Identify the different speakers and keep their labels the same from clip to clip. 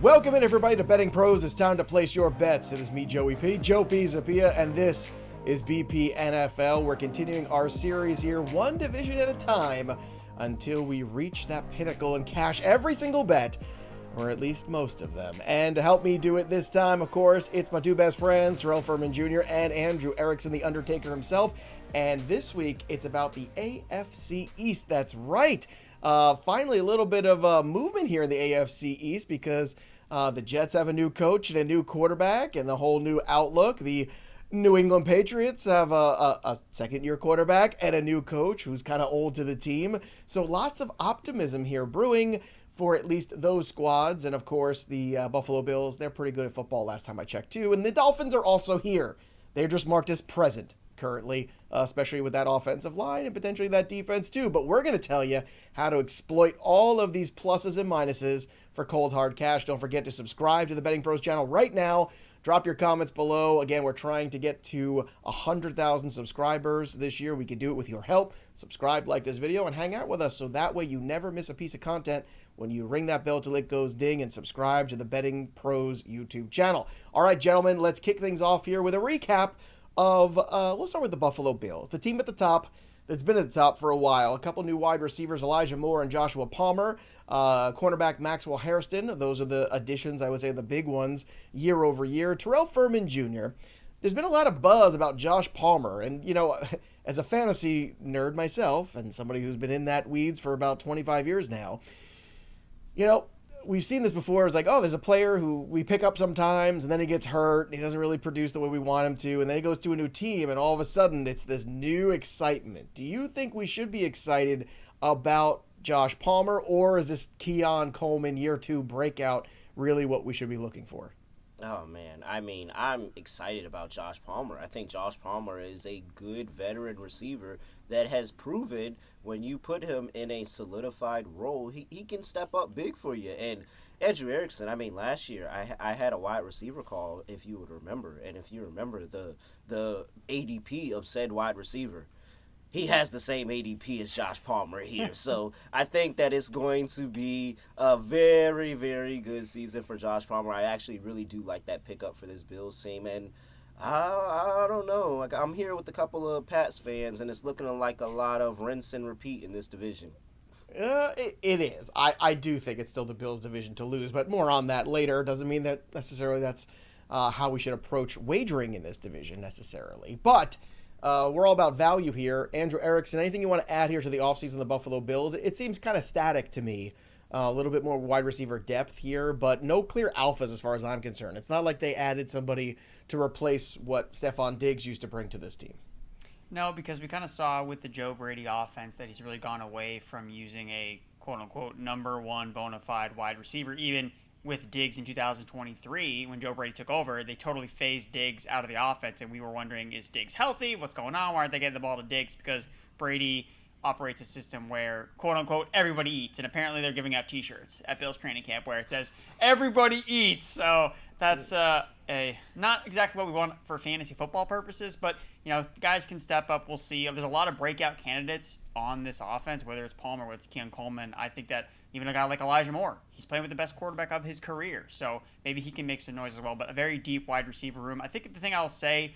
Speaker 1: Welcome in everybody to Betting Pros. It's time to place your bets. It is me, Joe Pisapia, and this is BP NFL. We're continuing our series here, one division at a time, until we reach that pinnacle and cash every single bet, or at least most of them. And to help me do it this time, of course, it's my two best friends, Terrell Furman Jr. and Andrew Erickson, the Undertaker himself. And this week, it's about the AFC East. That's right. Finally, a little bit of movement here in the AFC East because the Jets have a new coach and a new quarterback and a whole new outlook. The New England Patriots have a second-year quarterback and a new coach who's kind of old to the team. So lots of optimism here brewing for at least those squads. And, of course, the Buffalo Bills, they're pretty good at football last time I checked, too. And the Dolphins are also here. They're just marked as present currently, especially with that offensive line and potentially that defense, too. But we're going to tell you how to exploit all of these pluses and minuses for cold hard cash. Don't forget to subscribe to the Betting Pros channel right now. Drop your comments below. Again, we're trying to get to 100,000 subscribers this year. We can do it with your help. Subscribe, like this video, and hang out with us so that way you never miss a piece of content when you ring that bell till it goes ding and subscribe to the Betting Pros YouTube channel. All right, gentlemen, let's kick things off here with a recap of, we'll start with the Buffalo Bills, the team at the top that's been at the top for a while. A couple new wide receivers, Elijah Moore and Joshua Palmer. Cornerback Maxwell Hairston. Those are the additions, I would say, the big ones year over year. Terrell Furman Jr. There's been a lot of buzz about Josh Palmer. And, you know, as a fantasy nerd myself and somebody who's been in that weeds for about 25 years now, you know, we've seen this before. It's like, oh, there's a player who we pick up sometimes and then he gets hurt and he doesn't really produce the way we want him to. And then he goes to a new team and all of a sudden it's this new excitement. Do you think we should be excited about Josh Palmer, or is this Keon Coleman year 2 breakout really what we should be looking for?
Speaker 2: Oh, man. I mean, I'm excited about Josh Palmer. I think Josh Palmer is a good veteran receiver that has proven when you put him in a solidified role, he can step up big for you. And Andrew Erickson, I mean, last year I had a wide receiver call, if you would remember. And if you remember the ADP of said wide receiver, he has the same ADP as Josh Palmer here. So I think that it's going to be a very, very good season for Josh Palmer. I actually really do like that pickup for this Bills team. And I don't know. Like, I'm here with a couple of Pats fans, and it's looking like a lot of rinse and repeat in this division.
Speaker 1: It is. I do think it's still the Bills' division to lose, but more on that later. Doesn't mean that necessarily that's how we should approach wagering in this division necessarily. But we're all about value here. Andrew Erickson, anything you want to add here to the offseason of the Buffalo Bills? It seems kind of static to me. A little bit more wide receiver depth here, but no clear alphas as far as I'm concerned. It's not like they added somebody to replace what Stephon Diggs used to bring to this team.
Speaker 3: No, because we kind of saw with the Joe Brady offense that he's really gone away from using a quote-unquote number one bona fide wide receiver. Even with Diggs in 2023, when Joe Brady took over, they totally phased Diggs out of the offense, and we were wondering, is Diggs healthy? What's going on? Why aren't they getting the ball to Diggs? Because Brady operates a system where, quote-unquote, everybody eats, and apparently they're giving out T-shirts at Bill's training camp where it says, everybody eats. So that's not exactly what we want for fantasy football purposes, but, you know, guys can step up. We'll see. There's a lot of breakout candidates on this offense, whether it's Palmer, whether it's Keon Coleman. I think that even a guy like Elijah Moore, he's playing with the best quarterback of his career, so maybe he can make some noise as well, but a very deep wide receiver room. I think the thing I'll say,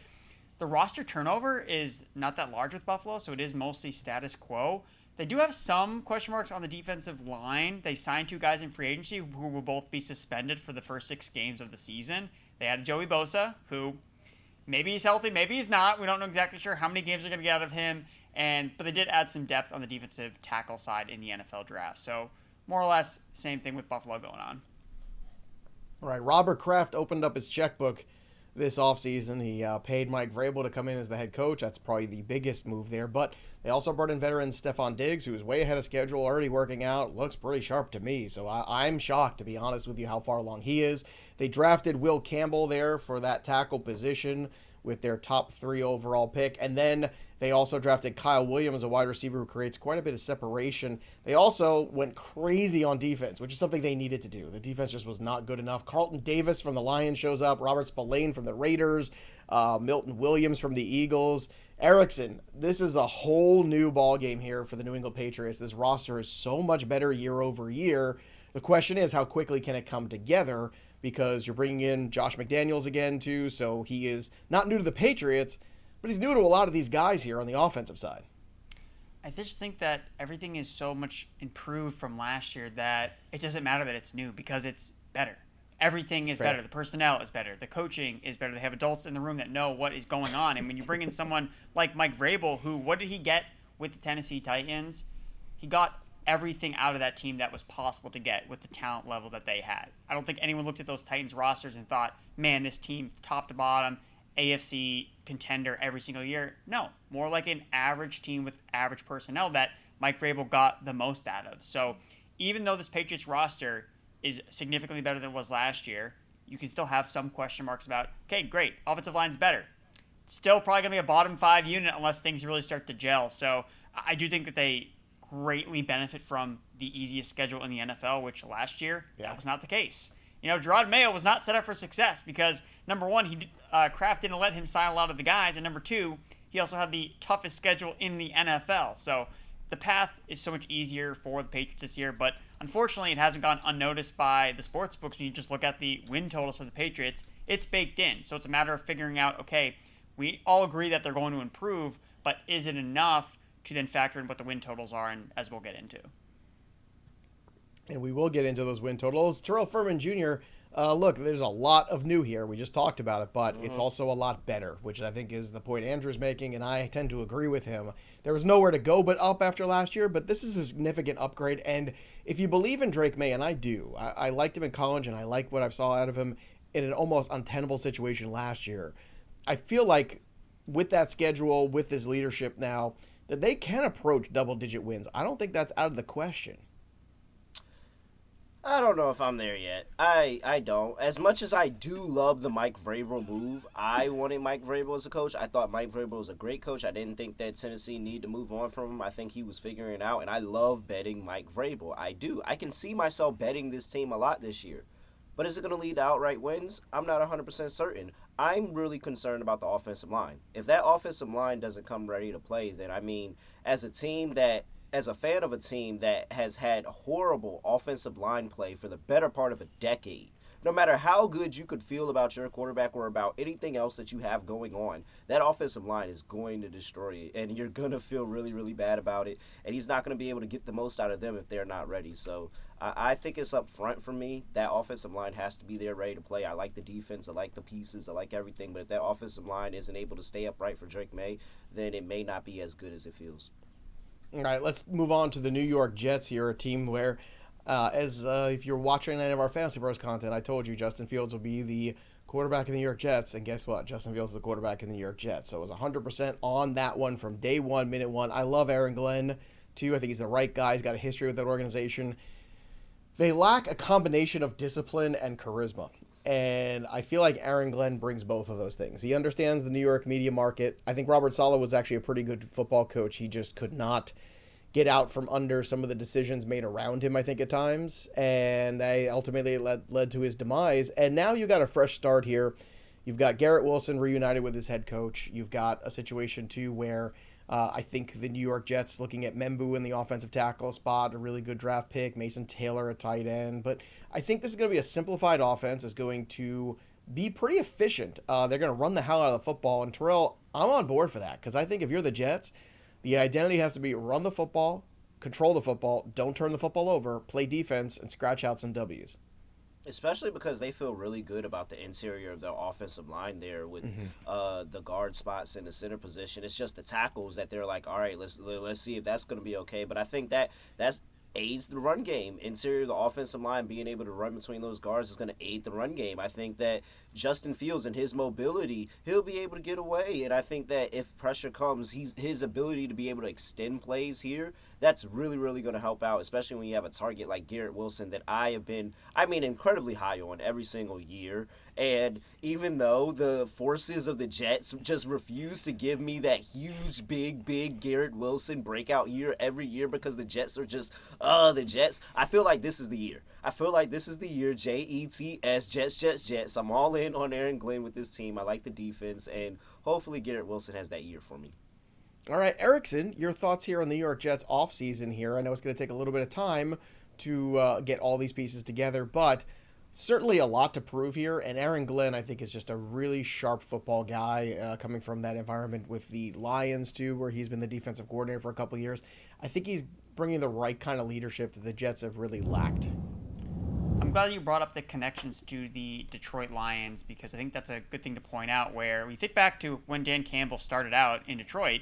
Speaker 3: the roster turnover is not that large with Buffalo, so it is mostly status quo. They do have some question marks on the defensive line. They signed 2 guys in free agency who will both be suspended for the first 6 games of the season. They had Joey Bosa, who maybe he's healthy, maybe he's not. We don't know exactly sure how many games they're going to get out of him. But they did add some depth on the defensive tackle side in the NFL draft. So more or less, same thing with Buffalo going on.
Speaker 1: All right, Robert Kraft opened up his checkbook this offseason. He paid Mike Vrabel to come in as the head coach. That's probably the biggest move there. But they also brought in veteran Stephon Diggs, who is way ahead of schedule, already working out. Looks pretty sharp to me. So I'm shocked, to be honest with you, how far along he is. They drafted Will Campbell there for that tackle position with their top 3 overall pick. And then they also drafted Kyle Williams, a wide receiver who creates quite a bit of separation. They also went crazy on defense, which is something they needed to do. The defense just was not good enough. Carlton Davis from the Lions shows up. Robert Spillane from the Raiders. Milton Williams from the Eagles. Erickson, this is a whole new ball game here for the New England Patriots. This roster is so much better year over year. The question is, how quickly can it come together? Because you're bringing in Josh McDaniels again, too, so he is not new to the Patriots, but he's new to a lot of these guys here on the offensive side.
Speaker 3: I just think that everything is so much improved from last year that it doesn't matter that it's new because it's better. Everything is better. The personnel is better. The coaching is better. They have adults in the room that know what is going on. And when you bring in someone like Mike Vrabel, who, what did he get with the Tennessee Titans? He got everything out of that team that was possible to get with the talent level that they had. I don't think anyone looked at those Titans rosters and thought, man, this team top to bottom, AFC contender every single year. No, more like an average team with average personnel that Mike Vrabel got the most out of. So even though this Patriots roster is significantly better than it was last year, you can still have some question marks about, okay, great, offensive line's better. Still probably going to be a bottom 5 unit unless things really start to gel. So I do think that they greatly benefit from the easiest schedule in the NFL, which last year, that was not the case. Gerard Mayo was not set up for success because, number one, Kraft didn't let him sign a lot of the guys, and number two, he also had the toughest schedule in the NFL. So the path is so much easier for the Patriots this year, but unfortunately it hasn't gone unnoticed by the sports books. When you just look at the win totals for the Patriots, it's baked in. So it's a matter of figuring out, okay, we all agree that they're going to improve, but is it enough to then factor in what the win totals are, and as we'll get into.
Speaker 1: And we will get into those win totals. Terrell Furman Jr., look, there's a lot of new here. We just talked about it, but it's also a lot better, which I think is the point Andrew's making, and I tend to agree with him. There was nowhere to go but up after last year, but this is a significant upgrade. And if you believe in Drake May, and I do, I liked him in college, and I like what I saw out of him in an almost untenable situation last year. I feel like with that schedule, with his leadership now, that they can approach double-digit wins. I don't think that's out of the question.
Speaker 2: I don't know if I'm there yet. I don't. As much as I do love the Mike Vrabel move, I wanted Mike Vrabel as a coach. I thought Mike Vrabel was a great coach. I didn't think that Tennessee needed to move on from him. I think he was figuring it out, and I love betting Mike Vrabel. I do. I can see myself betting this team a lot this year. But is it going to lead to outright wins? I'm not 100% certain. I'm really concerned about the offensive line. If that offensive line doesn't come ready to play, then, as a fan of a team that has had horrible offensive line play for the better part of a decade, no matter how good you could feel about your quarterback or about anything else that you have going on, that offensive line is going to destroy it, and you're going to feel really, really bad about it, and he's not going to be able to get the most out of them if they're not ready. So I think it's up front for me. That offensive line has to be there ready to play. I like the defense. I like the pieces. I like everything. But if that offensive line isn't able to stay upright for Drake May, then it may not be as good as it feels.
Speaker 1: All right, let's move on to the New York Jets here, a team where, if you're watching any of our Fantasy Pros content, I told you Justin Fields will be the quarterback in the New York Jets, and guess what? Justin Fields is the quarterback in the New York Jets. So it was 100% on that one from day one, minute one. I love Aaron Glenn, too. I think he's the right guy. He's got a history with that organization. They lack a combination of discipline and charisma. And I feel like Aaron Glenn brings both of those things. He understands the New York media market. I think Robert Saleh was actually a pretty good football coach. He just could not get out from under some of the decisions made around him, I think, at times. And they ultimately led to his demise. And now you got a fresh start here. You've got Garrett Wilson reunited with his head coach. You've got a situation, too, where I think the New York Jets looking at Membu in the offensive tackle spot, a really good draft pick, Mason Taylor at tight end. But I think this is going to be a simplified offense. It's going to be pretty efficient. They're going to run the hell out of the football. And Terrell, I'm on board for that because I think if you're the Jets, the identity has to be run the football, control the football, don't turn the football over, play defense, and scratch out some W's.
Speaker 2: Especially because they feel really good about the interior of their offensive line there with the guard spots in the center position. It's just the tackles that they're like, all right, let's see if that's going to be okay. But I think that's aids the run game. Interior of the offensive line, being able to run between those guards is going to aid the run game. I think that Justin Fields and his mobility, he'll be able to get away. And I think that if pressure comes, his ability to be able to extend plays here, that's really, really going to help out, especially when you have a target like Garrett Wilson that I have been, incredibly high on every single year. And even though the forces of the Jets just refuse to give me that huge, big Garrett Wilson breakout year every year because the Jets are just, the Jets, I feel like this is the year. I feel like this is the year, Jets, Jets. I'm all in on Aaron Glenn with this team. I like the defense, and hopefully Garrett Wilson has that year for me.
Speaker 1: All right, Erickson, your thoughts here on the New York Jets offseason here. I know it's going to take a little bit of time, to get all these pieces together, but certainly a lot to prove here. And Aaron Glenn, I think, is just a really sharp football guy coming from that environment with the Lions, too, where he's been the defensive coordinator for a couple of years. I think he's bringing the right kind of leadership that the Jets have really lacked.
Speaker 3: I'm glad you brought up the connections to the Detroit Lions, because I think that's a good thing to point out, where we think back to when Dan Campbell started out in Detroit.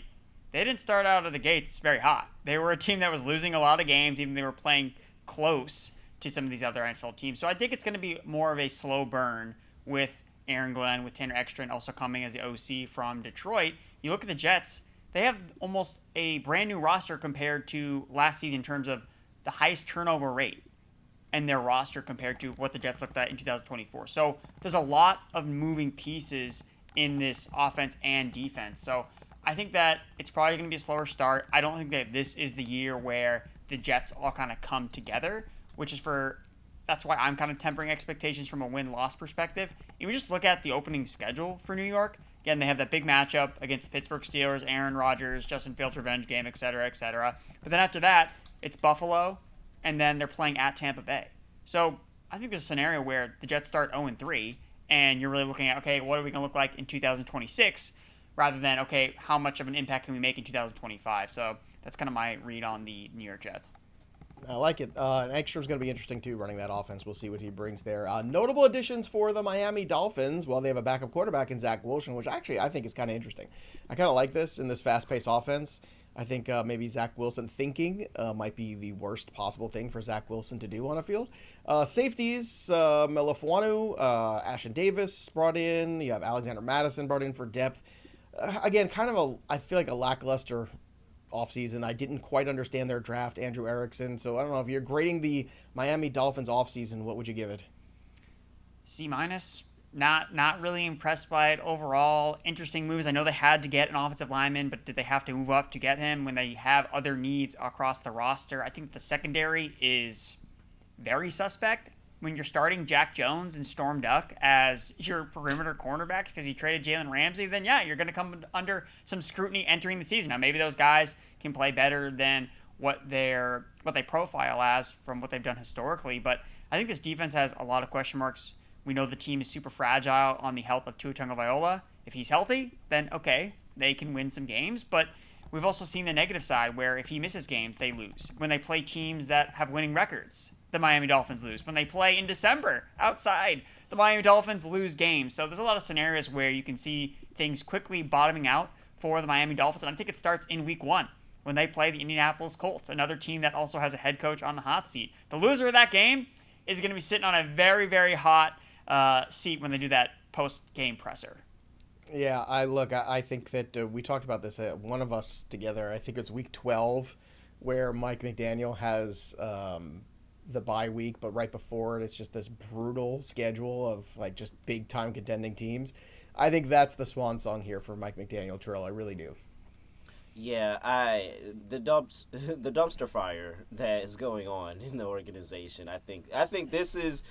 Speaker 3: They didn't start out of the gates very hot. They were a team that was losing a lot of games, even though they were playing close to some of these other NFL teams. So I think it's going to be more of a slow burn with Aaron Glenn, with Tanner Eckstrand also coming as the OC from Detroit. You look at the Jets, they have almost a brand new roster compared to last season in terms of the highest turnover rate and their roster compared to what the Jets looked at in 2024. So there's a lot of moving pieces in this offense and defense. So I think that it's probably going to be a slower start. I don't think that this is the year where the Jets all kind of come together, that's why I'm kind of tempering expectations from a win-loss perspective. If we just look at the opening schedule for New York, again, they have that big matchup against the Pittsburgh Steelers, Aaron Rodgers, Justin Fields' revenge game, et cetera, et cetera. But then after that, it's Buffalo, and then they're playing at Tampa Bay. So I think there's a scenario where the Jets start 0-3, and you're really looking at, okay, what are we going to look like in 2026, rather than, okay, how much of an impact can we make in 2025? So that's kind of my read on the New York Jets.
Speaker 1: I like it. And Ekstrom's going to be interesting, too, running that offense. We'll see what he brings there. Notable additions for the Miami Dolphins. Well, they have a backup quarterback in Zach Wilson, which actually I think is kind of interesting. I kind of like this in this fast-paced offense. I think maybe Zach Wilson thinking might be the worst possible thing for Zach Wilson to do on a field. Safeties, Melifuanu, Ashen Davis brought in. You have Alexander Madison brought in for depth. Again, I feel like a lackluster offseason. I didn't quite understand their draft, Andrew Erickson. So I don't know, if you're grading the Miami Dolphins offseason, what would you give it?
Speaker 3: C-. Not really impressed by it overall. Interesting moves. I know they had to get an offensive lineman, but did they have to move up to get him when they have other needs across the roster? I think the secondary is very suspect. When you're starting Jack Jones and Storm Duck as your perimeter cornerbacks because you traded Jalen Ramsey, then yeah, you're going to come under some scrutiny entering the season. Now, maybe those guys can play better than what they profile as from what they've done historically, but I think this defense has a lot of question marks. We know the team is super fragile on the health of Tua Tagovailoa. If he's healthy, then okay, they can win some games, but we've also seen the negative side where if he misses games, they lose. When they play teams that have winning records, the Miami Dolphins lose. When they play in December outside, the Miami Dolphins lose games. So there's a lot of scenarios where you can see things quickly bottoming out for the Miami Dolphins, and I think it starts in week 1 when they play the Indianapolis Colts, another team that also has a head coach on the hot seat. The loser of that game is going to be sitting on a very, very hot seat when they do that post-game presser.
Speaker 1: Yeah, I think that we talked about this, one of us together. I think it's week 12 where Mike McDaniel has the bye week, but right before it, it's just this brutal schedule of like just big time contending teams. I think that's the swan song here for Mike McDaniel, Terrell. I really do.
Speaker 2: Yeah, the dumpster fire that is going on in the organization. I think this is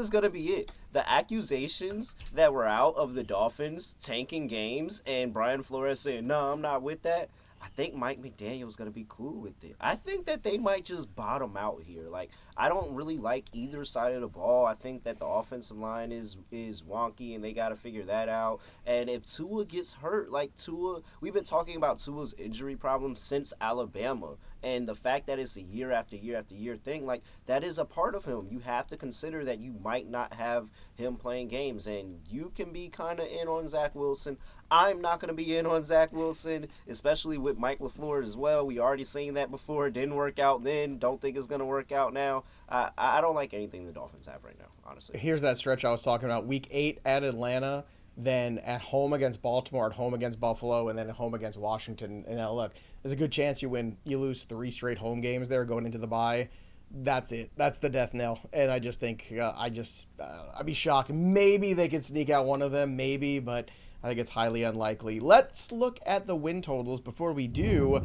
Speaker 2: gonna be it. The accusations that were out of the Dolphins tanking games and Brian Flores saying, "No, I'm not with that." I think Mike McDaniel's going to be cool with it. I think that they might just bottom out here. Like, I don't really like either side of the ball. I think that the offensive line is wonky, and they got to figure that out. And if Tua gets hurt, like Tua, we've been talking about Tua's injury problems since Alabama. And the fact that it's a year after year after year thing, like, that is a part of him. You have to consider that you might not have him playing games. And you can be kind of in on Zach Wilson. I'm not going to be in on Zach Wilson, especially with Mike LaFleur as well. We already seen that before. It didn't work out then. Don't think it's going to work out now. I don't like anything the Dolphins have right now, honestly.
Speaker 1: Here's that stretch I was talking about. Week 8 at Atlanta, then at home against Baltimore, at home against Buffalo, and then at home against Washington. And look, there's a good chance you lose 3 straight home games there going into the bye. That's it. That's the death knell. And I just think, I'd be shocked. Maybe they could sneak out one of them, maybe, but I think it's highly unlikely. Let's look at the win totals before we do.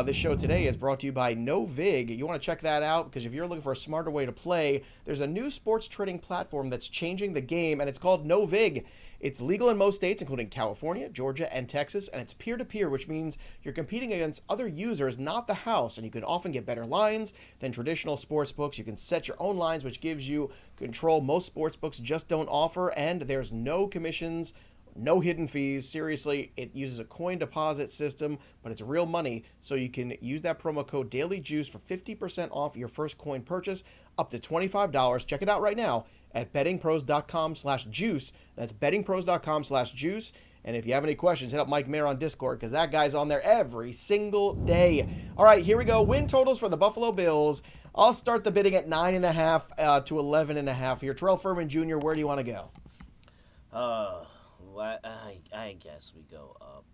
Speaker 1: This show today is brought to you by NoVig. You want to check that out because if you're looking for a smarter way to play, there's a new sports trading platform that's changing the game, and it's called NoVig. It's legal in most states, including California, Georgia, and Texas, and it's peer-to-peer, which means you're competing against other users, not the house, and you can often get better lines than traditional sports books. You can set your own lines, which gives you control most sports books just don't offer, and there's no commissions, no hidden fees. Seriously, it uses a coin deposit system, but it's real money, so you can use that promo code DailyJuice for 50% off your first coin purchase, up to $25. Check it out right now at bettingpros.com/juice. That's bettingpros.com/juice. And if you have any questions, hit up Mike Mayer on Discord because that guy's on there every single day. All right, here we go. Win totals for the Buffalo Bills. I'll start the bidding at 9.5 to 11.5 here. Terrell Furman Jr., where do you want to go?
Speaker 2: I guess we go up.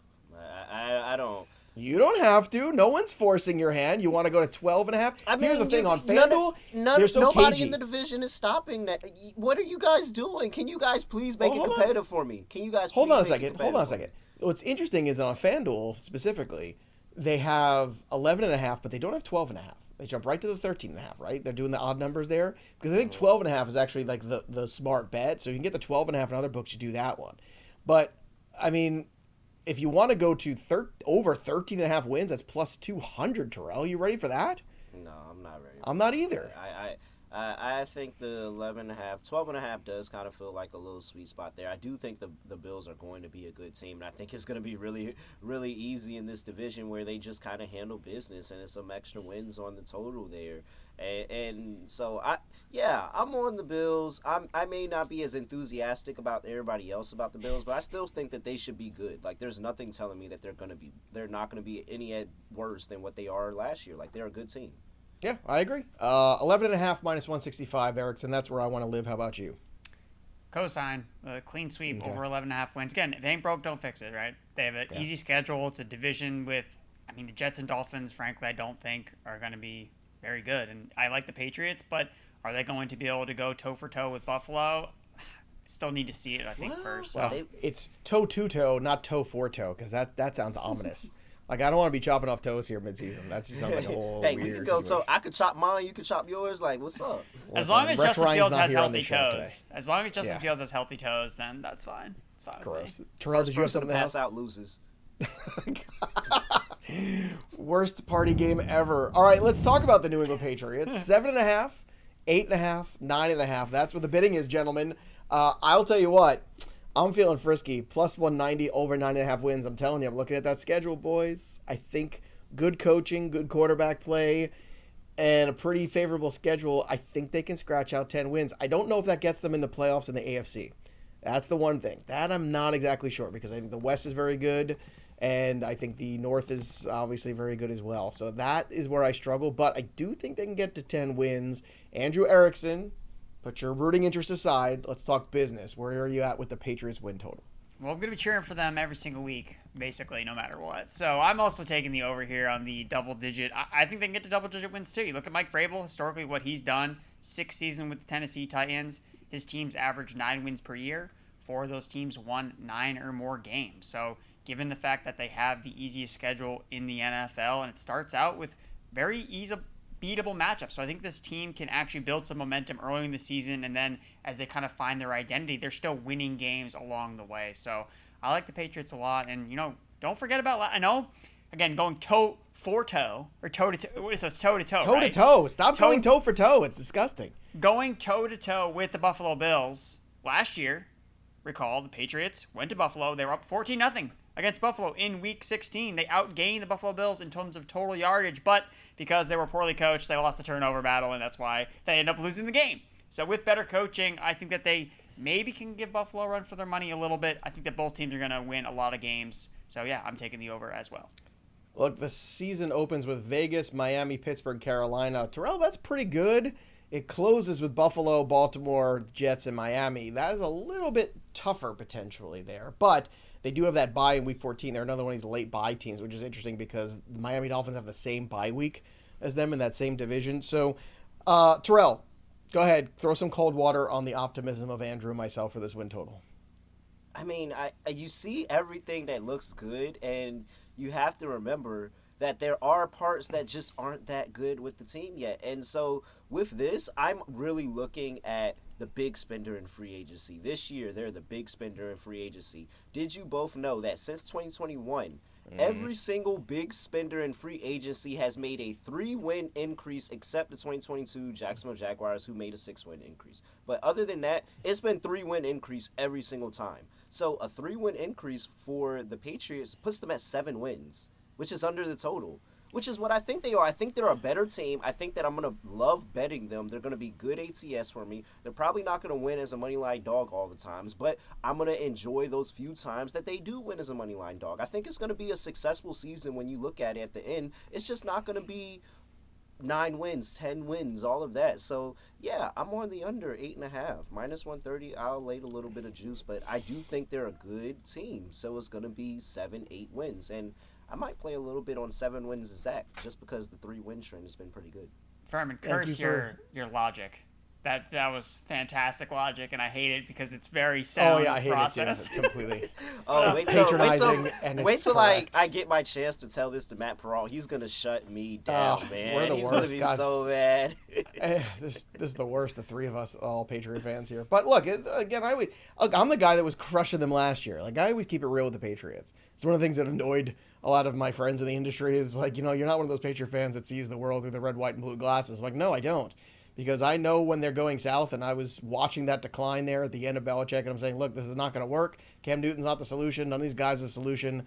Speaker 2: I don't.
Speaker 1: You don't have to. No one's forcing your hand. You want to go to 12.5?
Speaker 2: I mean,
Speaker 1: here's the thing on FanDuel. They're so
Speaker 2: nobody
Speaker 1: cagey.
Speaker 2: in the division is stopping that. What are you guys doing? Can you guys please make it competitive for me? Can you guys
Speaker 1: Hold on a
Speaker 2: please make it
Speaker 1: second. Hold on a second. What's interesting is that on FanDuel specifically, they have 11.5, but they don't have 12.5. They jump right to the 13.5, right? They're doing the odd numbers there because I think 12.5 is actually like the smart bet. So you can get the 12.5 in other books. You do that one, but I mean, if you want to go to over 13.5 wins, that's plus 200. Terrell, you ready for that?
Speaker 2: No, I'm not ready.
Speaker 1: I'm not either.
Speaker 2: I think the 11.5, 12.5 does kind of feel like a little sweet spot there. I do think the Bills are going to be a good team, and I think it's going to be really, really easy in this division where they just kind of handle business, and it's some extra wins on the total there. And so, I'm on the Bills. I may not be as enthusiastic about everybody else about the Bills, but I still think that they should be good. Like, there's nothing telling me that they're not going to be any worse than what they are last year. Like, they're a good team.
Speaker 1: Yeah, I agree. 11.5 minus 165, Erickson. That's where I want to live. How about you?
Speaker 3: Cosign, clean sweep over 11.5 wins. Again, if it ain't broke, don't fix it, right? They have an easy schedule. It's a division with, the Jets and Dolphins, frankly, I don't think are going to be very good. And I like the Patriots, but are they going to be able to go toe-for-toe with Buffalo? Still need to see it, I think, first.
Speaker 1: Well, it's toe-to-toe, not toe-for-toe, because that sounds ominous. Like, I don't want to be chopping off toes here mid-season. That just sounds like a whole
Speaker 2: Hey,
Speaker 1: weird
Speaker 2: we could go
Speaker 1: situation.
Speaker 2: I could chop mine, you could chop yours. Like, what's up?
Speaker 3: As long as
Speaker 1: Rex
Speaker 3: Justin
Speaker 1: Ryan's
Speaker 3: Fields
Speaker 1: not
Speaker 3: has
Speaker 1: here on the
Speaker 3: healthy
Speaker 1: show
Speaker 3: toes. As long as Justin Fields has healthy toes, then that's fine. It's fine
Speaker 1: Gross.
Speaker 3: with me.
Speaker 1: Terrell, did you have
Speaker 2: Person to
Speaker 1: something
Speaker 2: pass
Speaker 1: else?
Speaker 2: out loses.
Speaker 1: Worst party game ever. All right, let's talk about the New England Patriots. 7.5, 8.5, 9.5. That's what the bidding is, gentlemen. I'll tell you what. I'm feeling frisky. Plus 190, over 9.5 wins. I'm telling you, I'm looking at that schedule, boys. I think good coaching, good quarterback play, and a pretty favorable schedule. I think they can scratch out 10 wins. I don't know if that gets them in the playoffs in the AFC. That's the one thing. That I'm not exactly sure because I think the West is very good, and I think the North is obviously very good as well. So that is where I struggle, but I do think they can get to 10 wins. Andrew Erickson, put your rooting interest aside. Let's talk business. Where are you at with the Patriots win total?
Speaker 3: Well, I'm going to be cheering for them every single week, basically, no matter what. So I'm also taking the over here on the double-digit. I think they can get to double-digit wins, too. You look at Mike Vrabel, historically, what he's done, 6 seasons with the Tennessee Titans. His teams average 9 wins per year. 4 of those teams won 9 or more games. So given the fact that they have the easiest schedule in the NFL, and it starts out with very easy, beatable matchups. So I think this team can actually build some momentum early in the season, and then as they kind of find their identity, they're still winning games along the way. So I like the Patriots a lot, and don't forget about. I know, again, going toe for toe or toe to toe. So it's toe to toe.
Speaker 1: Toe to toe. Stop going toe for toe. It's disgusting.
Speaker 3: Going toe to toe with the Buffalo Bills last year. Recall the Patriots went to Buffalo. They were up 14-0 against Buffalo in Week 16. They outgained the Buffalo Bills in terms of total yardage, but because they were poorly coached, they lost the turnover battle, and that's why they ended up losing the game. So with better coaching, I think that they maybe can give Buffalo a run for their money a little bit. I think that both teams are going to win a lot of games. So, yeah, I'm taking the over as well.
Speaker 1: Look, the season opens with Vegas, Miami, Pittsburgh, Carolina. Terrell, that's pretty good. It closes with Buffalo, Baltimore, Jets, and Miami. That is a little bit tougher potentially there. But they do have that bye in Week 14. They're another one of these late bye teams, which is interesting because the Miami Dolphins have the same bye week as them in that same division. So, Terrell, go ahead. Throw some cold water on the optimism of Andrew and myself for this win total.
Speaker 2: I mean, you see everything that looks good, and you have to remember that there are parts that just aren't that good with the team yet. And so with this, I'm really looking at the big spender in free agency. This year, they're the big spender in free agency. Did you both know that since 2021, every single big spender in free agency has made a 3-win increase except the 2022 Jacksonville Jaguars, who made a 6-win increase. But other than that, it's been 3-win increase every single time. So a 3-win increase for the Patriots puts them at 7 wins, which is under the total, which is what I think they are. I think they're a better team. I think that I'm going to love betting them. They're going to be good ATS for me. They're probably not going to win as a moneyline dog all the times, but I'm going to enjoy those few times that they do win as a moneyline dog. I think it's going to be a successful season when you look at it at the end. It's just not going to be 9 wins, 10 wins, all of that. So, yeah, I'm on the under 8.5. Minus 130, I'll lay a little bit of juice, but I do think they're a good team. So it's going to be 7, 8 wins. And I might play a little bit on 7 wins exact just because the 3-win trend has been pretty good.
Speaker 3: Furman, curse your logic. That was fantastic logic, and I hate it because it's very sound.
Speaker 1: Oh yeah, I hate
Speaker 3: process.
Speaker 1: it too, completely.
Speaker 2: wait till I get my chance to tell this to Matt Peralt. He's gonna shut me down, man.
Speaker 1: We're the
Speaker 2: He's
Speaker 1: worst.
Speaker 2: gonna be so mad.
Speaker 1: This is the worst. The three of us, all Patriot fans here. But look, again, I'm the guy that was crushing them last year. Like I always keep it real with the Patriots. It's one of the things that annoyed a lot of my friends in the industry. It's like, you're not one of those Patriot fans that sees the world through the red, white, and blue glasses. I'm like, no, I don't. Because I know when they're going south, and I was watching that decline there at the end of Belichick, and I'm saying, look, this is not going to work. Cam Newton's not the solution. None of these guys are the solution.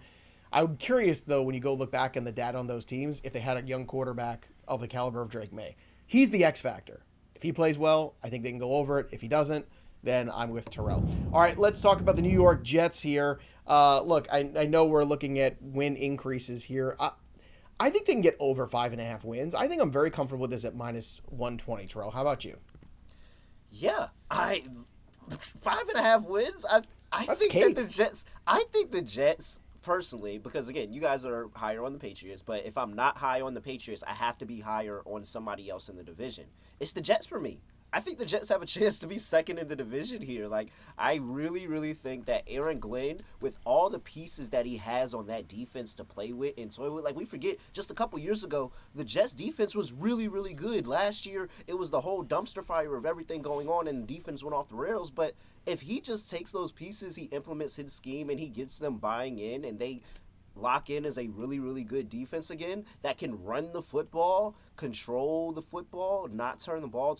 Speaker 1: I'm curious, though, when you go look back in the data on those teams, if they had a young quarterback of the caliber of Drake May. He's the X factor. If he plays well, I think they can go over it. If he doesn't, then I'm with Terrell. All right, let's talk about the New York Jets here. Look, I know we're looking at win increases here. I think they can get over 5.5 wins. I think I'm very comfortable with this at minus 120, Terrell. How about you?
Speaker 2: Yeah, 5.5 wins. I think that the Jets. I think the Jets personally, because again, you guys are higher on the Patriots. But if I'm not high on the Patriots, I have to be higher on somebody else in the division. It's the Jets for me. I think the Jets have a chance to be second in the division here. Like, I really, really think that Aaron Glenn, with all the pieces that he has on that defense to play with and toy with, like, we forget, just a couple years ago, the Jets defense was really, really good. Last year, it was the whole dumpster fire of everything going on, and the defense went off the rails. But if he just takes those pieces, he implements his scheme, and he gets them buying in, and they lock in as a really, really good defense again that can run the football, control the football, not turn the ball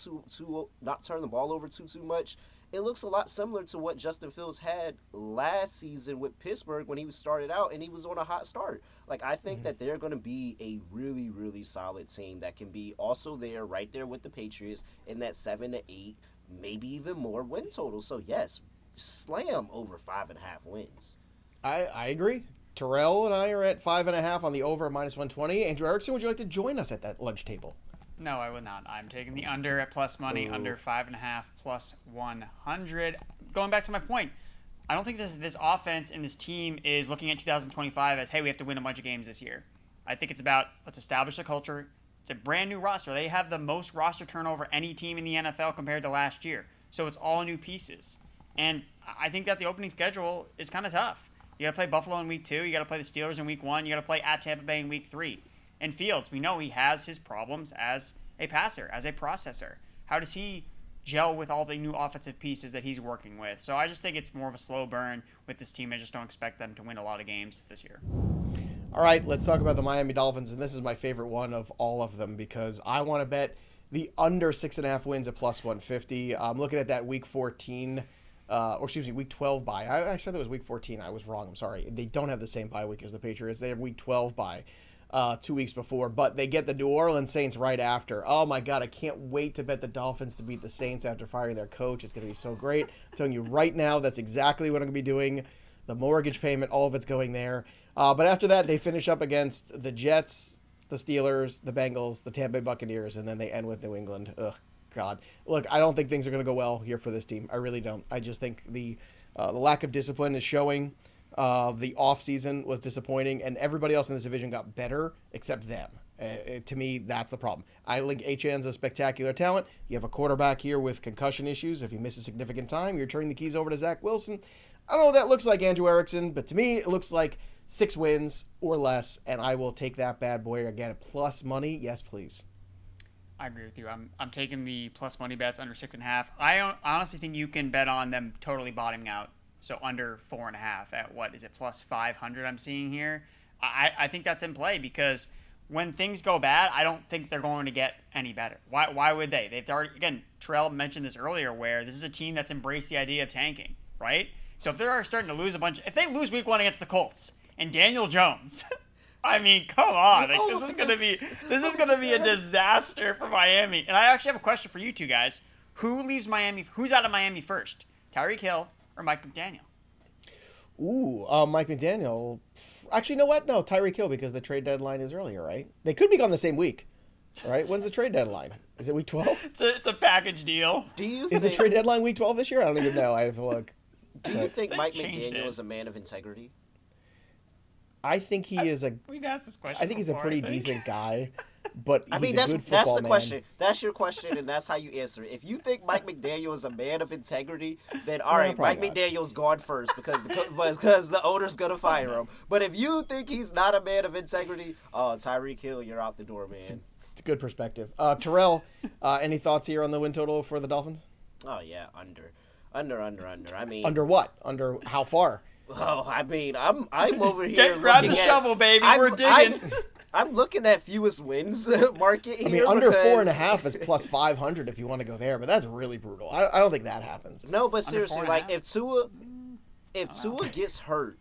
Speaker 2: over too much. It looks a lot similar to what Justin Fields had last season with Pittsburgh when he started out and he was on a hot start. Like, I think that they're going to be a really, really solid team that can be also there, right there with the Patriots in that 7 to 8, maybe even more win total. So yes, slam over 5.5 wins.
Speaker 1: I agree. Terrell and I are at 5.5 on the over at minus 120. Andrew Erickson, would you like to join us at that lunch table?
Speaker 3: No, I would not. I'm taking the under at plus money, under 5.5 plus 100. Going back to my point, I don't think this offense and this team is looking at 2025 as, hey, we have to win a bunch of games this year. I think it's about, let's establish a culture. It's a brand new roster. They have the most roster turnover any team in the NFL compared to last year. So it's all new pieces. And I think that the opening schedule is kind of tough. You got to play Buffalo in week 2. You got to play the Steelers in week 1. You got to play at Tampa Bay in week 3. And Fields, we know he has his problems as a passer, as a processor. How does he gel with all the new offensive pieces that he's working with? So I just think it's more of a slow burn with this team. I just don't expect them to win a lot of games this year.
Speaker 1: All right, let's talk about the Miami Dolphins. And this is my favorite one of all of them because I want to bet the under 6.5 wins at plus 150. I'm looking at that week 14 week 12 bye. I said that was week 14. I was wrong. I'm sorry. They don't have the same bye week as the Patriots. They have week 12 bye 2 weeks before, but they get the New Orleans Saints right after. Oh my God, I can't wait to bet the Dolphins to beat the Saints after firing their coach. It's going to be so great. I'm telling you right now, that's exactly what I'm going to be doing. The mortgage payment, all of it's going there. But after that, they finish up against the Jets, the Steelers, the Bengals, the Tampa Bay Buccaneers, and then they end with New England. Ugh. God, look, I don't think things are going to go well here for this team. I really don't. I just think the lack of discipline is showing. The offseason was disappointing, and everybody else in this division got better except them. To me, that's the problem. I think Achan's a spectacular talent. You have a quarterback here with concussion issues. If he misses significant time, you're turning the keys over to Zach Wilson. I don't know what that looks like, Andrew Erickson, but to me, it looks like 6 wins or less, and I will take that bad boy again. Plus money, yes, please.
Speaker 3: I agree with you. I'm taking the plus money bets under 6.5. I honestly think you can bet on them totally bottoming out. So under 4.5 at what is it, plus 500? I'm seeing here. I think that's in play because when things go bad, I don't think they're going to get any better. Why would they? They've already, again, Terrell mentioned this earlier, where this is a team that's embraced the idea of tanking, right? So if they're starting to lose if they lose week 1 against the Colts and Daniel Jones. I mean, come on! Like, this is gonna be a disaster for Miami. And I actually have a question for you two guys: Who leaves Miami? Who's out of Miami first? Tyreek Hill or Mike McDaniel?
Speaker 1: Ooh, Mike McDaniel. Actually, you know what? No, Tyreek Hill, because the trade deadline is earlier, right? They could be gone the same week, right? When's the trade deadline? Is it week 12?
Speaker 3: It's a package deal.
Speaker 1: Is the trade deadline week 12 this year? I don't even know. I have to look.
Speaker 2: Do you think Mike McDaniel is a man of integrity?
Speaker 1: I think he is a.
Speaker 3: We've asked this question.
Speaker 1: I think he's a pretty decent guy, but he's
Speaker 2: I mean,
Speaker 1: a good football
Speaker 2: that's the
Speaker 1: man.
Speaker 2: question. That's your question, and that's how you answer it. If you think Mike McDaniel is a man of integrity, then all right, Mike McDaniel's gone first because the owner's gonna fire him. But if you think he's not a man of integrity, Tyreek Hill, you're out the door, man.
Speaker 1: It's a good perspective. Terrell, any thoughts here on the win total for the Dolphins?
Speaker 2: Oh yeah, under. I mean,
Speaker 1: under what? Under how far?
Speaker 2: Oh, I mean, I'm over here.
Speaker 3: Grab the shovel, baby. We're digging.
Speaker 2: I'm looking at fewest wins market here.
Speaker 1: I mean, under 4.5 is plus 500 if you want to go there, but that's really brutal. I don't think that happens.
Speaker 2: No, but seriously, like if Tua gets hurt,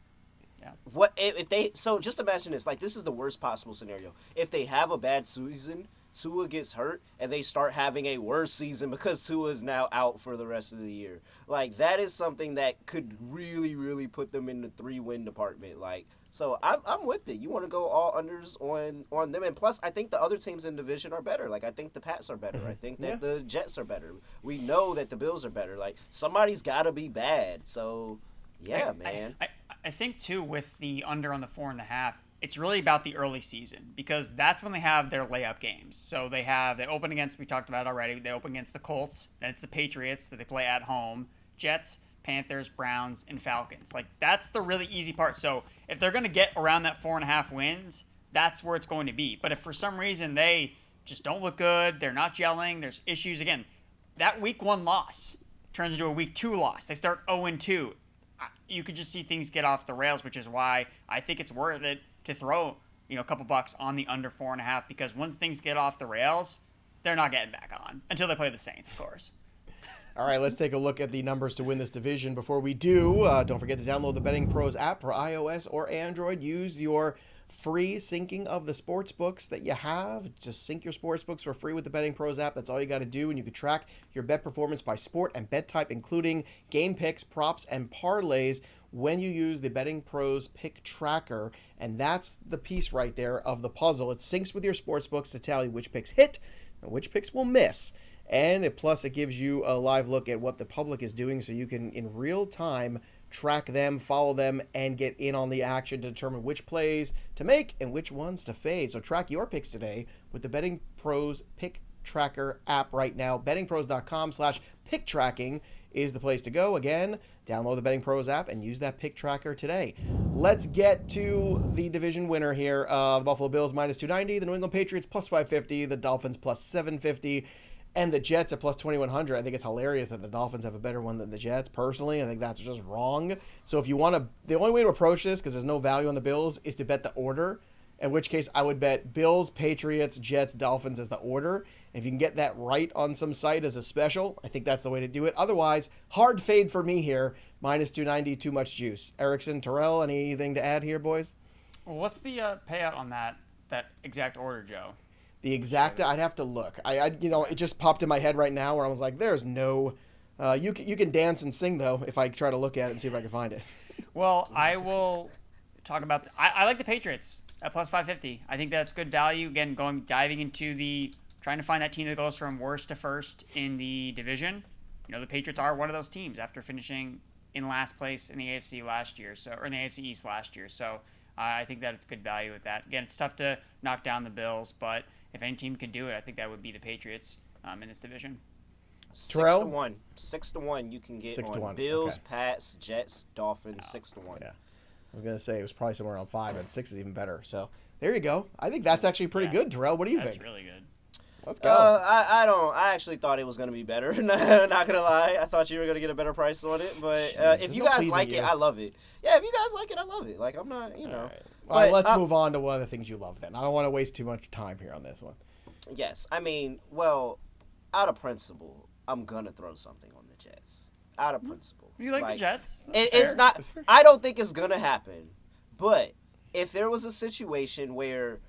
Speaker 3: yeah.
Speaker 2: What if they? So just imagine this. Like, this is the worst possible scenario. If they have a bad season, Tua gets hurt, and they start having a worse season because Tua is now out for the rest of the year. Like, that is something that could really, really put them in the 3-win department. Like, so I'm with it. You want to go all unders on them, and plus, I think the other teams in the division are better. Like, I think the Pats are better. I think that the Jets are better. We know that the Bills are better. Like, somebody's got to be bad. So, yeah, man.
Speaker 3: I think too with the under on the 4.5. It's really about the early season because that's when they have their layup games. So they open against, we talked about already, they open against the Colts, then it's the Patriots that they play at home, Jets, Panthers, Browns, and Falcons. Like, that's the really easy part. So if they're going to get around that 4.5 wins, that's where it's going to be. But if for some reason they just don't look good, they're not gelling, there's issues, again, that week 1 loss turns into a week 2 loss. They start 0-2. You could just see things get off the rails, which is why I think it's worth it to throw, a couple bucks on the under 4.5, because once things get off the rails, they're not getting back on until they play the Saints, of course.
Speaker 1: All right, let's take a look at the numbers to win this division. Before we do, don't forget to download the BettingPros app for iOS or Android. Use your free syncing of the sports books that you have. Just sync your sports books for free with the BettingPros app. That's all you got to do, and you can track your bet performance by sport and bet type, including game picks, props, and parlays when you use the BettingPros pick tracker. And that's the piece right there of the puzzle. It syncs with your sports books to tell you which picks hit and which picks will miss. And plus it gives you a live look at what the public is doing, so you can in real time track them, follow them, and get in on the action to determine which plays to make and which ones to fade. So track your picks today with the BettingPros pick tracker app right now. bettingpros.com/pick tracking is the place to go. Again, download the Betting Pros app and use that pick tracker today. Let's get to the division winner here. The Buffalo Bills minus 290, the New England Patriots plus 550, the Dolphins plus 750, and the Jets at plus 2100. I think it's hilarious that the Dolphins have a better one than the Jets. Personally, I think that's just wrong. So if you want to, the only way to approach this, because there's no value on the Bills, is to bet the order. In which case, I would bet Bills, Patriots, Jets, Dolphins as the order. If you can get that right on some site as a special, I think that's the way to do it. Otherwise, hard fade for me here. Minus 290, too much juice. Erickson, Terrell, anything to add here, boys?
Speaker 3: Well, what's the payout on that exact order, Joe?
Speaker 1: The exact, I'd have to look. It just popped in my head right now where I was like, there's no, you can dance and sing though if I try to look at it and see if I can find it.
Speaker 3: Well, I will talk about, I like the Patriots at plus 550. I think that's good value. Again, diving into trying to find that team that goes from worst to first in the division. The Patriots are one of those teams after finishing in last place in the AFC last year, or in the AFC East last year. So I think that it's good value with that. Again, it's tough to knock down the Bills, but if any team can do it, I think that would be the Patriots in this division.
Speaker 1: Terrell?
Speaker 2: 6-1. 6-1 you can get
Speaker 1: 6-1.
Speaker 2: on Bills,
Speaker 1: Okay.
Speaker 2: Pats, Jets, Dolphins, 6-1.
Speaker 1: Yeah. I was going to say it was probably somewhere around 5, and 6 is even better. So there you go. I think that's actually pretty good, Terrell. What do you think?
Speaker 3: That's really good.
Speaker 1: Let's go.
Speaker 2: I actually thought it was going to be better. Not going to lie. I thought you were going to get a better price on it. But if you guys like it, I love it. Yeah, if you guys like it, I love it. Like, I'm not, you know.
Speaker 1: All right. All right, let's move on to one of the things you love then. I don't want to waste too much time here on this one.
Speaker 2: Yes. I mean, well, out of principle, I'm going to throw something on the Jets. Out of principle.
Speaker 3: You like the Jets?
Speaker 2: It's not. I don't think it's going to happen. But if there was a situation where,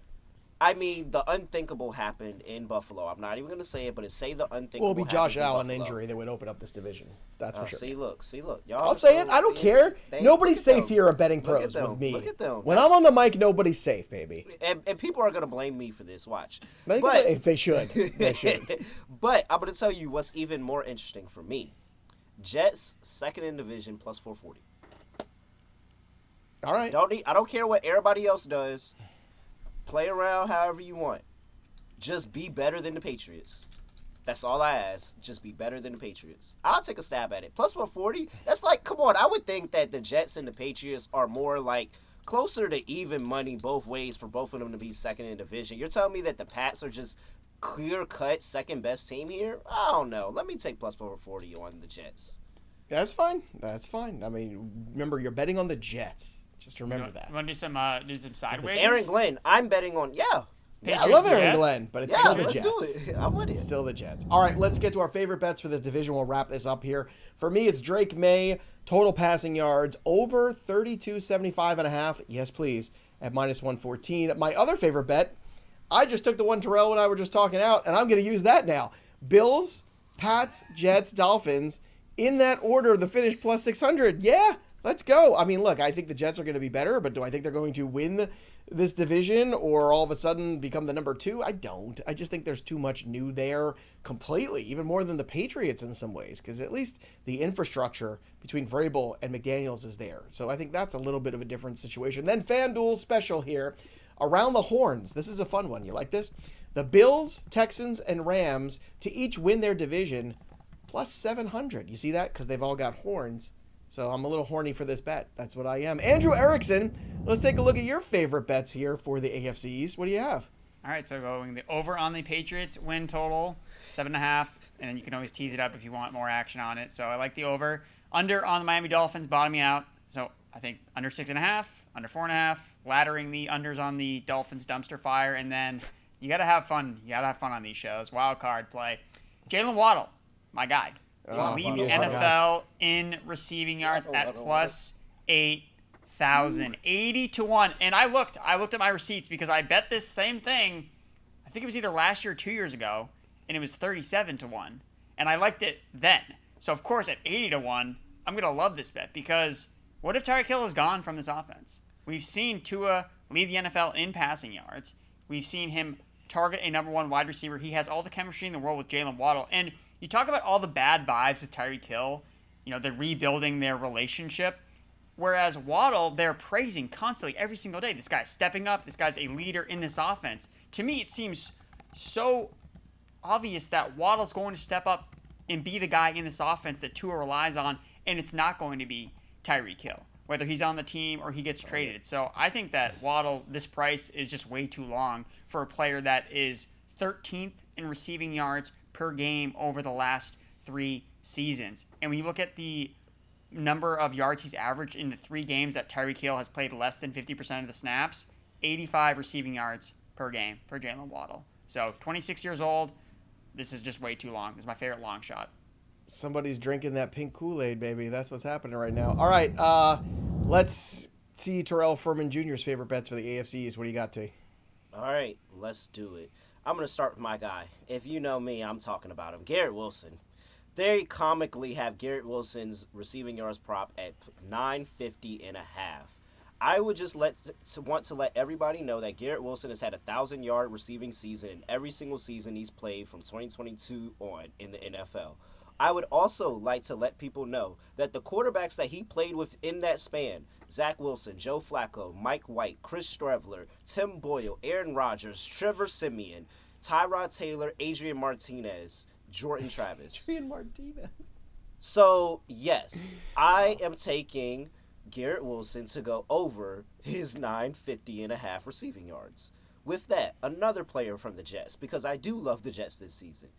Speaker 2: I mean, the unthinkable happened in Buffalo. I'm not even going to say it, but it's say the unthinkable.
Speaker 1: Well, it'll be Josh Allen
Speaker 2: Buffalo.
Speaker 1: Injury that would open up this division. That's for sure.
Speaker 2: See, look. Y'all
Speaker 1: I'll say it. I don't care. Nobody's safe here at Betting Pros with me.
Speaker 2: Look at them.
Speaker 1: When I'm on the mic, nobody's safe, baby.
Speaker 2: And people are going to blame me for this. Watch.
Speaker 1: If they should. They should.
Speaker 2: But I'm going to tell you what's even more interesting for me. Jets, second in division, plus 440.
Speaker 1: All right.
Speaker 2: I don't care what everybody else does. Play around however you want. Just be better than the Patriots. That's all I ask. Just be better than the Patriots. I'll take a stab at it. Plus 140, that's like, come on. I would think that the Jets and the Patriots are more like closer to even money both ways for both of them to be second in division. You're telling me that the Pats are just clear-cut second best team here? I don't know. Let me take plus 140 on the Jets.
Speaker 1: That's fine. That's fine. I mean, remember, you're betting on the Jets. Just remember that.
Speaker 3: You want to do some sideways?
Speaker 2: Aaron Glenn, I'm betting on,
Speaker 1: Yeah, I love Aaron Glenn, but it's still the
Speaker 2: let's
Speaker 1: Jets.
Speaker 2: do it. I'm with it.
Speaker 1: Still the Jets. All right, let's get to our favorite bets for this division. We'll wrap this up here. For me, it's Drake May, total passing yards, over 32.75.5. Yes, please, at minus 114. My other favorite bet, I just took the one Terrell and I were just talking out, and I'm going to use that now. Bills, Pats, Jets, Dolphins, in that order, the finish plus 600. Yeah, let's go. I mean, look, I think the Jets are going to be better, but do I think they're going to win this division or all of a sudden become the number 2? I don't. I just think there's too much new there completely, even more than the Patriots in some ways, because at least the infrastructure between Vrabel and McDaniels is there. So I think that's a little bit of a different situation. Then FanDuel special here, around the horns. This is a fun one. You like this? The Bills, Texans, and Rams to each win their division plus 700. You see that? Because they've all got horns. So I'm a little horny for this bet. That's what I am. Andrew Erickson, let's take a look at your favorite bets here for the AFC East. What do you have?
Speaker 3: All right, so going the over on the Patriots win total, 7.5, and then you can always tease it up if you want more action on it. So I like the over. Under on the Miami Dolphins, bottoming out. So I think under 6.5, under 4.5, laddering the unders on the Dolphins dumpster fire, and then you got to have fun. You got to have fun on these shows. Wild card play. Jaylen Waddle, my guy. To lead the NFL in receiving yards at plus 8,000. 80 to 1. And I looked at my receipts because I bet this same thing, I think it was either last year or 2 years ago, and it was 37 to 1. And I liked it then. So, of course, at 80 to 1, I'm going to love this bet because what if Tyreek Hill is gone from this offense? We've seen Tua lead the NFL in passing yards. We've seen him target a number 1 wide receiver. He has all the chemistry in the world with Jaylen Waddle. And you talk about all the bad vibes with Tyreek Hill, they're rebuilding their relationship. Whereas Waddle, they're praising constantly every single day. This guy's stepping up. This guy's a leader in this offense. To me, it seems so obvious that Waddle's going to step up and be the guy in this offense that Tua relies on, and it's not going to be Tyreek Hill, whether he's on the team or he gets traded. So I think that Waddle, this price is just way too long for a player that is 13th in receiving yards per game over the last 3 seasons. And when you look at the number of yards he's averaged in the 3 games that Tyreek Hill has played less than 50% of the snaps, 85 receiving yards per game for Jaylen Waddle. So 26 years old, this is just way too long. This is my favorite long shot.
Speaker 1: Somebody's drinking that pink Kool-Aid, baby. That's what's happening right now. All right, let's see Terrell Furman Jr.'s favorite bets for the AFC East. What do you got, T?
Speaker 2: All right, let's do it. I'm going to start with my guy. If you know me, I'm talking about him. Garrett Wilson. They comically have Garrett Wilson's receiving yards prop at 950.5. I would just want to let everybody know that Garrett Wilson has had a 1,000-yard receiving season in every single season he's played from 2022 on in the NFL. I would also like to let people know that the quarterbacks that he played with in that span, Zach Wilson, Joe Flacco, Mike White, Chris Streveler, Tim Boyle, Aaron Rodgers, Trevor Siemian, Tyrod Taylor, Adrian Martinez, Jordan Travis.
Speaker 1: Adrian Martinez.
Speaker 2: So, yes, I am taking Garrett Wilson to go over his 950.5 receiving yards. With that, another player from the Jets, because I do love the Jets this season.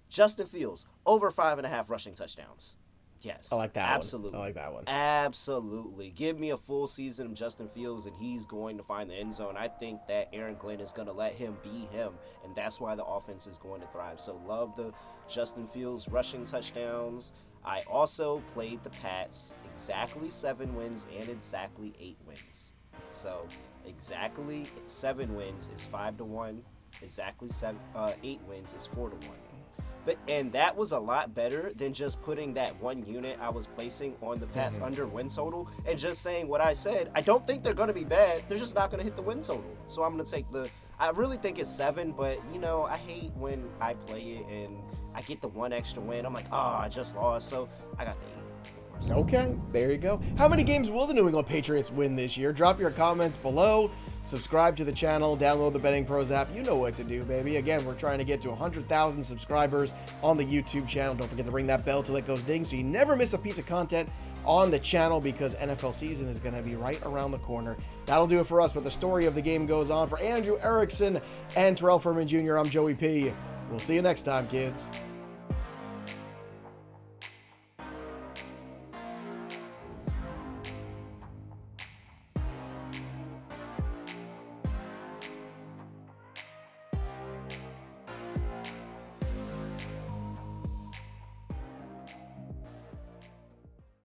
Speaker 2: Justin Fields, over 5.5 rushing touchdowns. Yes.
Speaker 1: I like that
Speaker 2: absolutely.
Speaker 1: one. I like that one.
Speaker 2: Absolutely. Give me a full season of Justin Fields, and he's going to find the end zone. I think that Aaron Glenn is going to let him be him, and that's why the offense is going to thrive. So love the Justin Fields rushing touchdowns. I also played the Pats exactly 7 wins and exactly 8 wins. So exactly 7 wins is 5-1. Exactly 8 wins is 4-1. And that was a lot better than just putting that one unit I was placing on the Pats under win total and just saying what I said. I don't think they're going to be bad. They're just not going to hit the win total. So I'm going to take I really think it's 7, but, I hate when I play it and I get the one extra win. I'm like, I just lost. So I got the 8, of course.
Speaker 1: Okay, there you go. How many games will the New England Patriots win this year? Drop your comments below. Subscribe to the channel. Download the BettingPros app. You know what to do, baby. Again, we're trying to get to 100,000 subscribers on the YouTube channel. Don't forget to ring that bell till it goes ding so you never miss a piece of content on the channel because NFL season is going to be right around the corner. That'll do it for us, but the story of the game goes on. For Andrew Erickson and Terrell Furman Jr., I'm Joey P. We'll see you next time, kids.